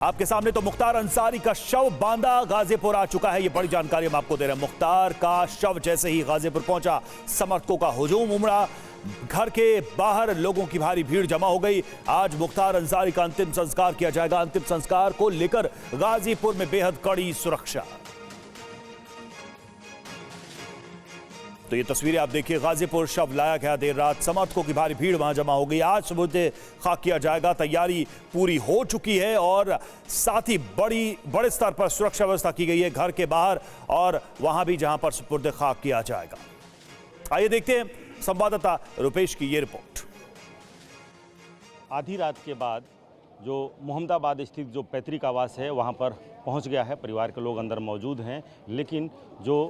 आपके सामने तो मुख्तार अंसारी का शव बांदा गाजीपुर आ चुका है। ये बड़ी जानकारी हम आपको दे रहे हैं। मुख्तार का शव जैसे ही गाजीपुर पहुंचा, समर्थकों का हुजूम उमड़ा। घर के बाहर लोगों की भारी भीड़ जमा हो गई। आज मुख्तार अंसारी का अंतिम संस्कार किया जाएगा। अंतिम संस्कार को लेकर गाजीपुर में बेहद कड़ी सुरक्षा। तो ये तस्वीरें आप देखिए, गाजीपुर शव लाया गया देर रात, समर्थकों की भारी भीड़ वहां जमा हो गई। आज सुबह खाक किया जाएगा, तैयारी पूरी हो चुकी है और साथ ही बड़े स्तर पर सुरक्षा व्यवस्था की गई है घर के बाहर और वहां भी जहां पर सुपुर्द खाक किया जाएगा। आइए देखते हैं संवाददाता रुपेश की ये रिपोर्ट। आधी रात के बाद जो मोहम्मदाबाद स्थित जो पैतृक आवास है वहां पर पहुंच गया है। परिवार के लोग अंदर मौजूद हैं, लेकिन जो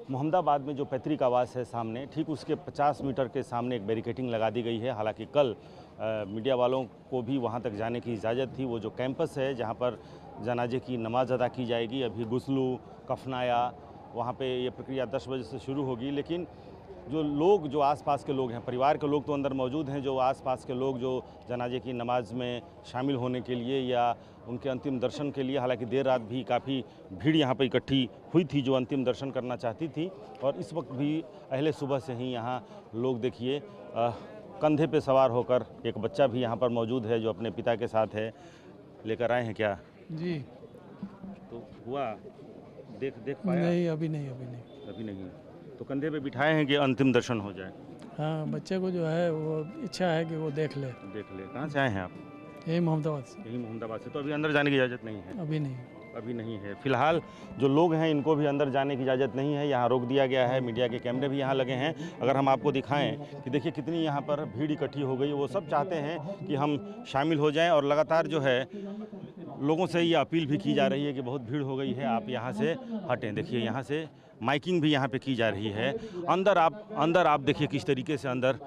मोहम्मदाबाद में जो पैतृक आवास है सामने, ठीक उसके 50 मीटर के सामने एक बैरिकेडिंग लगा दी गई है। हालांकि कल मीडिया वालों को भी वहां तक जाने की इजाज़त थी। वो जो कैंपस है जहां पर जनाजे की नमाज अदा की जाएगी, अभी गुस्लू कफनाया, वहां पे ये प्रक्रिया 10 बजे से शुरू होगी। लेकिन जो लोग, जो आसपास के लोग हैं, परिवार के लोग तो अंदर मौजूद हैं, जो आसपास के लोग जो जनाजे की नमाज में शामिल होने के लिए या उनके अंतिम दर्शन के लिए, हालांकि देर रात भी काफ़ी भीड़ यहाँ पर इकट्ठी हुई थी जो अंतिम दर्शन करना चाहती थी। और इस वक्त भी अहले सुबह से ही यहाँ लोग देखिए कंधे पे सवार होकर, एक बच्चा भी यहाँ पर मौजूद है जो अपने पिता के साथ है। लेकर आए हैं क्या जी? तो हुआ देख पाया? नहीं, अभी नहीं। तो कंधे पे बिठाए हैं कि अंतिम दर्शन हो जाए? हाँ, बच्चे को जो है वो इच्छा है कि वो देख ले। कहाँ से आए हैं आप? यही मोहम्मदाबाद से। यही मोहम्मदाबाद से। तो अभी अंदर जाने की इजाज़त नहीं है? अभी नहीं है। फिलहाल जो लोग हैं इनको भी अंदर जाने की इजाज़त नहीं है, यहाँ रोक दिया गया है। मीडिया के कैमरे भी यहाँ लगे हैं। अगर हम आपको दिखाएं कि देखिए कितनी यहाँ पर भीड़ इकट्ठी हो गई। वो सब चाहते हैं कि हम शामिल हो जाएं और लगातार जो है लोगों से ये अपील भी की जा रही है कि बहुत भीड़ हो गई है, आप यहाँ से हटें। देखिए यहाँ से माइकिंग भी यहाँ पे की जा रही है। अंदर आप देखिए किस तरीके से अंदर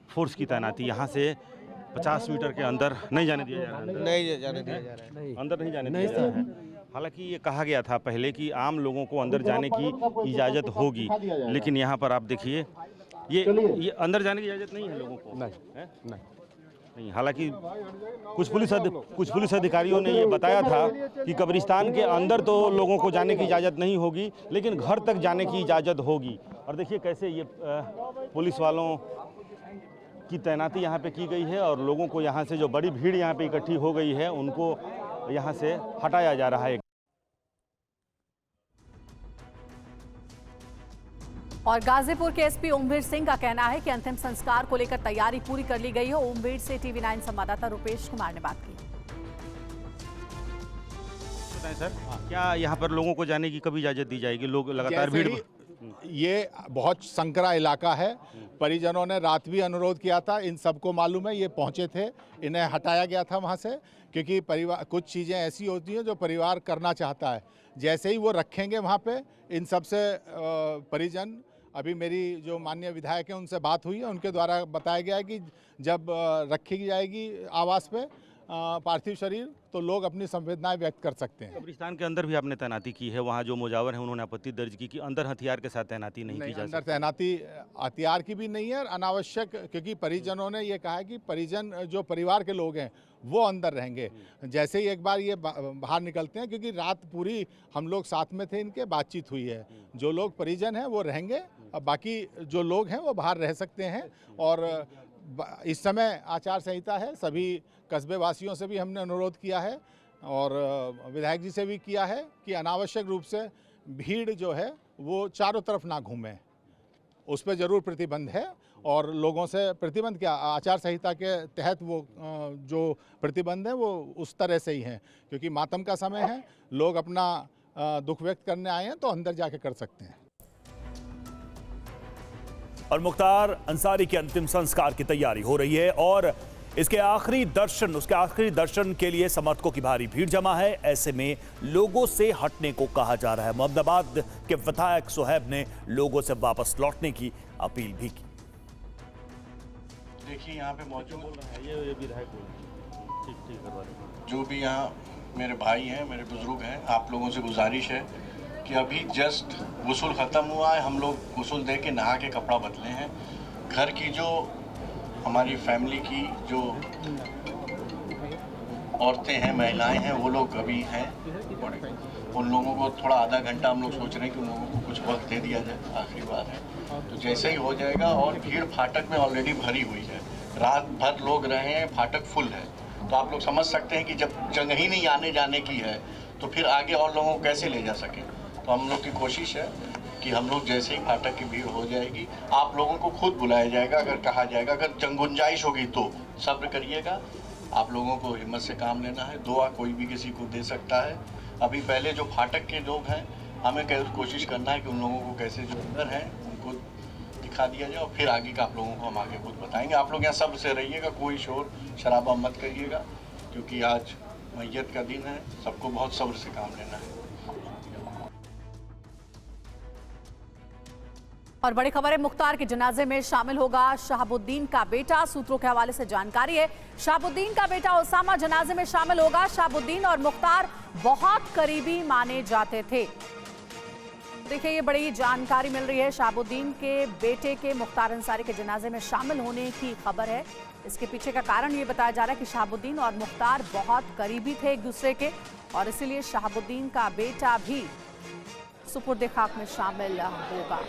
फोर्स की तैनाती, यहाँ से 50 मीटर के अंदर नहीं जाने दिया जा रहा है। अंदर नहीं जाने दिया जा रहा है। हालांकि ये कहा गया था पहले कि आम लोगों को अंदर जाने की इजाज़त होगी, लेकिन यहाँ पर आप देखिए ये अंदर जाने की इजाज़त नहीं है लोगों को। नहीं। हालांकि कुछ पुलिस अधिकारियों ने ये बताया था कि कब्रिस्तान के अंदर तो लोगों को जाने की इजाज़त नहीं होगी, लेकिन घर तक जाने की इजाज़त होगी। और देखिए कैसे ये पुलिस वालों की तैनाती यहाँ पे की गई है और लोगों को यहाँ से, जो बड़ी भीड़ यहाँ पे इकट्ठी हो गई है, उनको यहाँ से हटाया जा रहा है। और गाजीपुर के एसपी ओमवीर सिंह का कहना है कि अंतिम संस्कार को लेकर तैयारी पूरी कर ली गई है। ओमवीर से TV9 संवाददाता रुपेश कुमार ने बात की। बताएं सर, क्या यहाँ पर लोगों को जाने की कभी इजाजत दी जाएगी? लोग लगातार भीड़, ये बहुत संकरा इलाका है। परिजनों ने रात भी अनुरोध किया था, इन सबको मालूम है, ये पहुंचे थे, इन्हें हटाया गया था वहां से, क्योंकि परिवार, कुछ चीज़ें ऐसी होती हैं जो परिवार करना चाहता है। जैसे ही वो रखेंगे वहां पे, इन सबसे परिजन, अभी मेरी जो माननीय विधायक हैं उनसे बात हुई है, उनके द्वारा बताया गया है कि जब रखी जाएगी आवास पे पार्थिव शरीर, तो लोग अपनी संवेदनाएं व्यक्त कर सकते हैं। कब्रिस्तान के अंदर भी आपने तैनाती की है, वहाँ जो मुजावर हैं उन्होंने आपत्ति दर्ज की कि अंदर हथियार के साथ तैनाती नहीं की जा सकती। अंदर तैनाती हथियार की भी नहीं है, अनावश्यक, क्योंकि परिजनों ने ये कहा है कि परिजन, जो परिवार के लोग हैं वो अंदर रहेंगे। जैसे ही एक बार ये बाहर निकलते हैं, क्योंकि रात पूरी हम लोग साथ में थे, इनके बातचीत हुई है, जो लोग परिजन हैं वो रहेंगे, बाकी जो लोग हैं वो बाहर रह सकते हैं। और इस समय आचार संहिता है, सभी कस्बे वासियों से भी हमने अनुरोध किया है और विधायक जी से भी किया है कि अनावश्यक रूप से भीड़ जो है वो चारों तरफ ना घूमे, उस पर ज़रूर प्रतिबंध है। और लोगों से प्रतिबंध क्या, आचार संहिता के तहत वो जो प्रतिबंध है वो उस तरह से ही हैं, क्योंकि मातम का समय है, लोग अपना दुख व्यक्त करने आए हैं तो अंदर जाके कर सकते हैं। और मुख्तार अंसारी के अंतिम संस्कार की तैयारी हो रही है और उसके आखिरी दर्शन के लिए समर्थकों की भारी भीड़ जमा है। ऐसे में लोगों से हटने को कहा जा रहा है। मोहम्मदाबाद के विधायक सुहैब ने लोगों से वापस लौटने की अपील भी की। देखिए यहाँ पे मौजूद ये विधायक ठीक करवा दें। जो भी यहाँ मेरे भाई हैं, मेरे बुजुर्ग हैं, आप लोगों से गुजारिश है कि अभी जस्ट गुस्ल ख़त्म हुआ है, हम लोग गुस्ल दे के नहा के कपड़ा बदले हैं। घर की जो हमारी फैमिली की जो औरतें हैं, महिलाएं हैं, वो लोग अभी हैं। उन लोगों को थोड़ा आधा घंटा हम लोग सोच रहे हैं कि उन लोगों को कुछ वक्त दे दिया जाए, आखिरी बार है। तो जैसे ही हो जाएगा, और भीड़ फाटक में ऑलरेडी भरी हुई है, रात भर लोग रहे हैं, फाटक फुल है। तो आप लोग समझ सकते हैं कि जब जगह ही नहीं आने जाने की है तो फिर आगे और लोगों को कैसे ले जा सकें। तो हम लोग की कोशिश है कि हम लोग जैसे ही फाटक की भीड़ हो जाएगी, आप लोगों को खुद बुलाया जाएगा। अगर कहा जाएगा, अगर गुंजाइश होगी तो सब्र करिएगा। आप लोगों को हिम्मत से काम लेना है। दुआ कोई भी किसी को दे सकता है। अभी पहले जो फाटक के लोग हैं, हमें कोशिश करना है कि उन लोगों को कैसे जो अंदर हैं उनको दिखा दिया जाए, और फिर आगे का आप लोगों को हम आगे खुद बताएंगे। आप लोग यहाँ सब्र से रहिएगा, कोई शोर शराबा मत करिएगा, क्योंकि आज मैयत का दिन है। सबको बहुत सब्र से काम लेना है। और बड़ी खबर है, मुख्तार के जनाजे में शामिल होगा शहाबुद्दीन का बेटा। सूत्रों के हवाले से जानकारी है, शहाबुद्दीन का बेटा उसामा जनाजे में शामिल होगा। शहाबुद्दीन और मुख्तार बहुत करीबी माने जाते थे। देखिए, ये बड़ी जानकारी मिल रही है। शहाबुद्दीन के बेटे के मुख्तार अंसारी के जनाजे में शामिल होने की खबर है। इसके पीछे का कारण ये बताया जा रहा है कि शहाबुद्दीन और मुख्तार बहुत करीबी थे एक दूसरे के, और इसीलिए शहाबुद्दीन का बेटा भी सुपुर्द खाक में शामिल होगा।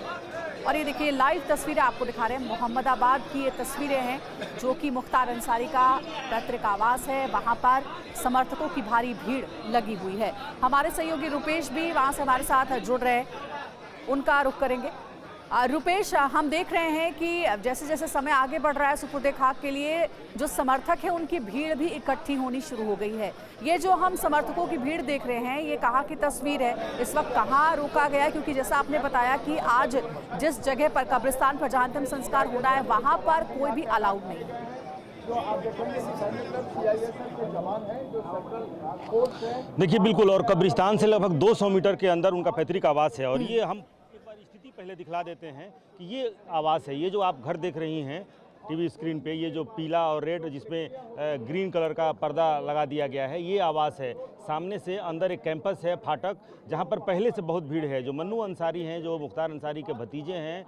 और ये देखिए, लाइव तस्वीरें आपको दिखा रहे हैं। मोहम्मदाबाद की ये तस्वीरें हैं, जो कि मुख्तार अंसारी का पैतृक आवास है। वहाँ पर समर्थकों की भारी भीड़ लगी हुई है। हमारे सहयोगी रुपेश भी वहाँ से हमारे साथ जुड़ रहे हैं, उनका रुख करेंगे। रुपेश, हम देख रहे हैं कि जैसे जैसे समय आगे बढ़ रहा है, सुपुर्द खाक के लिए जो समर्थक है उनकी भीड़ भी इकट्ठी होनी शुरू हो गई है। ये जो हम समर्थकों की भीड़ देख रहे हैं, ये कहाँ की तस्वीर है? इस वक्त कहाँ रोका गया है? क्योंकि जैसा आपने बताया कि आज जिस जगह पर, कब्रिस्तान पर जहाँ अंतिम संस्कार होना है, वहाँ पर कोई भी अलाउड नहीं है। देखिए, बिल्कुल, और कब्रिस्तान से लगभग 200 मीटर के अंदर उनका पैतृक आवास है। और ये हम पहले दिखला देते हैं कि ये आवास है। ये जो आप घर देख रही हैं टीवी स्क्रीन पे, ये जो पीला और रेड जिसमें ग्रीन कलर का पर्दा लगा दिया गया है, ये आवास है। सामने से अंदर एक कैंपस है, फाटक, जहाँ पर पहले से बहुत भीड़ है। जो मन्नू अंसारी हैं, जो मुख्तार अंसारी के भतीजे हैं,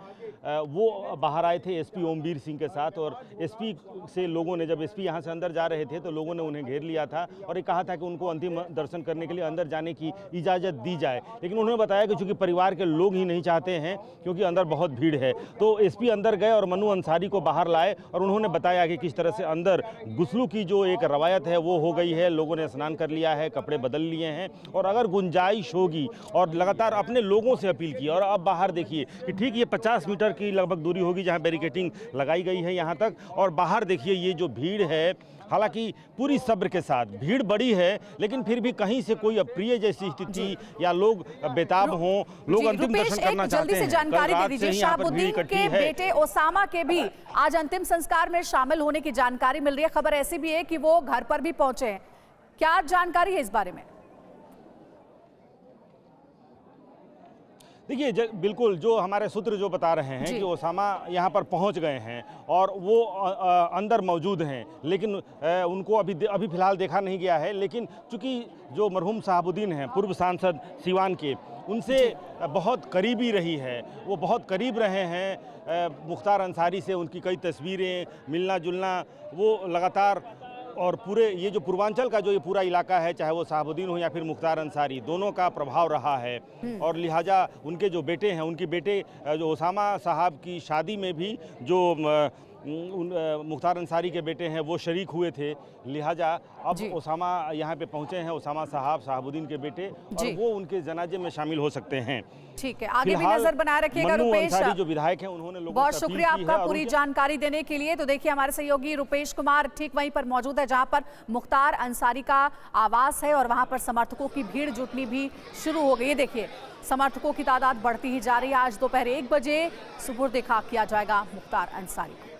वो बाहर आए थे एसपी ओमवीर सिंह के साथ। और एसपी से लोगों ने, जब एसपी यहाँ से अंदर जा रहे थे तो लोगों ने उन्हें घेर लिया था और ये कहा था कि उनको अंतिम दर्शन करने के लिए अंदर जाने की इजाज़त दी जाए। लेकिन उन्होंने बताया कि चूँकि परिवार के लोग ही नहीं चाहते हैं, क्योंकि अंदर बहुत भीड़ है, तो एसपी अंदर गए और मन्नू अंसारी को बाहर लाए और उन्होंने बताया कि किस तरह से अंदर गुस्लू की जो एक रवायत है वो हो गई है। लोगों ने स्नान कर लिया है, कपड़े बदल लिए हैं, और अगर गुंजाइश होगी, और लगातार अपने लोगों से अपील की। और अब बाहर देखिए कि ठीक ये 50 मीटर की लगभग दूरी होगी जहां बैरिकेटिंग लगाई गई है यहाँ तक। और बाहर देखिए ये जो भीड़ है, हालांकि पूरी सब्र के साथ, भीड़ बड़ी है, लेकिन फिर भी कहीं से कोई अप्रिय जैसी स्थिति या लोग बेताब हों, लोग अंतिम दर्शन करना चाहते हैं। जल्दी से जानकारी दे दीजिए, शहाबुद्दीन के बेटे ओसामा के भी आज अंतिम संस्कार में शामिल होने की जानकारी मिल रही है। खबर ऐसी भी है कि वो घर पर भी पहुंचे हैं। क्या जानकारी है इस बारे में? देखिए, बिल्कुल, जो हमारे सूत्र जो बता रहे हैं कि ओसामा यहाँ पर पहुँच गए हैं और वो अंदर मौजूद हैं, लेकिन उनको अभी फ़िलहाल देखा नहीं गया है। लेकिन चूँकि जो मरहूम शहाबुद्दीन हैं, पूर्व सांसद सीवान के, उनसे बहुत करीबी रही है, वो बहुत करीब रहे हैं मुख्तार अंसारी से। उनकी कई तस्वीरें, मिलना जुलना, वो लगातार, और पूरे ये जो पूर्वांचल का जो ये पूरा इलाका है, चाहे वो शहाबुद्दीन हो या फिर मुख्तार अंसारी, दोनों का प्रभाव रहा है। और लिहाजा उनके जो बेटे हैं, उनके बेटे जो ओसामा साहब की शादी में भी जो मुख्तार अंसारी के बेटे हैं वो शरीक हुए थे। लिहाजा अब ओसामा यहाँ पे पहुँचे हैं, ओसामा साहब, शहाबुद्दीन के बेटे, और वो उनके जनाजे में शामिल हो सकते हैं। ठीक है, आगे भी नजर बनाए रखिएगा रुपेश। जो विधायक हैं, उन्होंने लोगों बहुत शुक्रिया आपका पूरी जानकारी देने के लिए। तो देखिए, हमारे सहयोगी रुपेश कुमार ठीक वहीं पर मौजूद है जहां पर मुख्तार अंसारी का आवास है, और वहां पर समर्थकों की भीड़ जुटनी भी शुरू हो गई है। देखिए, समर्थकों की तादाद बढ़ती ही जा रही है। आज दोपहर 1 बजे सुपुर्द खाक किया जाएगा मुख्तार अंसारी को।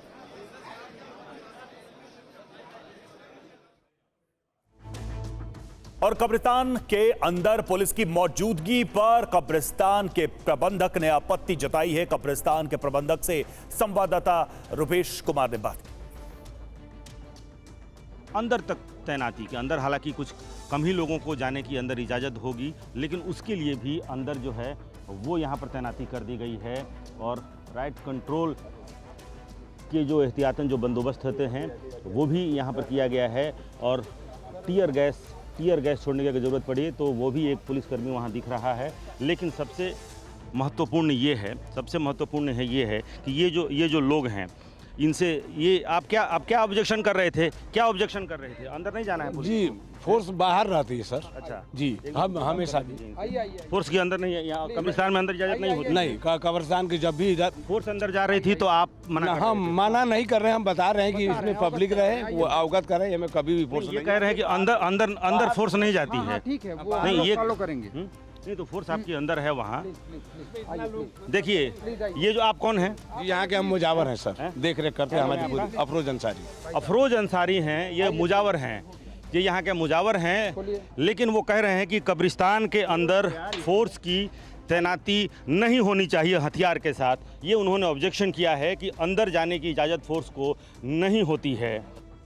और कब्रिस्तान के अंदर पुलिस की मौजूदगी पर कब्रिस्तान के प्रबंधक ने आपत्ति जताई है। कब्रिस्तान के प्रबंधक से संवाददाता रुपेश कुमार ने बात की। अंदर तक तैनाती के अंदर हालांकि कुछ कम ही लोगों को जाने की अंदर इजाज़त होगी, लेकिन उसके लिए भी अंदर जो है वो यहाँ पर तैनाती कर दी गई है। और राइट कंट्रोल के जो एहतियातन जो बंदोबस्त होते हैं वो भी यहाँ पर किया गया है। और टीयर गैस छोड़ने की ज़रूरत पड़ी तो वो भी एक पुलिसकर्मी वहाँ दिख रहा है। लेकिन सबसे महत्वपूर्ण ये है कि ये जो लोग हैं इनसे ये आप क्या ऑब्जेक्शन कर रहे थे? अंदर नहीं जाना है पुलिस जी, को? फोर्स बाहर रहती है सर। अच्छा जी, हम हमेशा भी फोर्स के अंदर नहीं है, यहाँ कब्रिस्तान में अंदर इजाजत नहीं होती? नहीं, कब्रिस्तान की जब भी फोर्स अंदर जा रही थी तो आप मना कर रहे हम मना नहीं कर रहे हैं, हम बता रहे हैं कि इसमें पब्लिक रहे, वो अवगत करे, हमें कभी भी फोर्स थे? ये कह रहे हैं कि अंदर फोर्स नहीं जाती है। ठीक है, वो नहीं, ये फॉलो करेंगे। नहीं तो फोर्स आपके अंदर है वहाँ। देखिए ये जो आप कौन हैं? यहाँ के हम मुजावर हैं सर, देख रेख करते हैं हमारी पूरी। अफरोज अंसारी हैं, ये मुजावर हैं, ये यहाँ के मुजावर हैं। लेकिन वो कह रहे हैं कि कब्रिस्तान के अंदर फोर्स की तैनाती नहीं होनी चाहिए हथियार के साथ। ये उन्होंने ऑब्जेक्शन किया है कि अंदर जाने की इजाज़त फोर्स को नहीं होती है।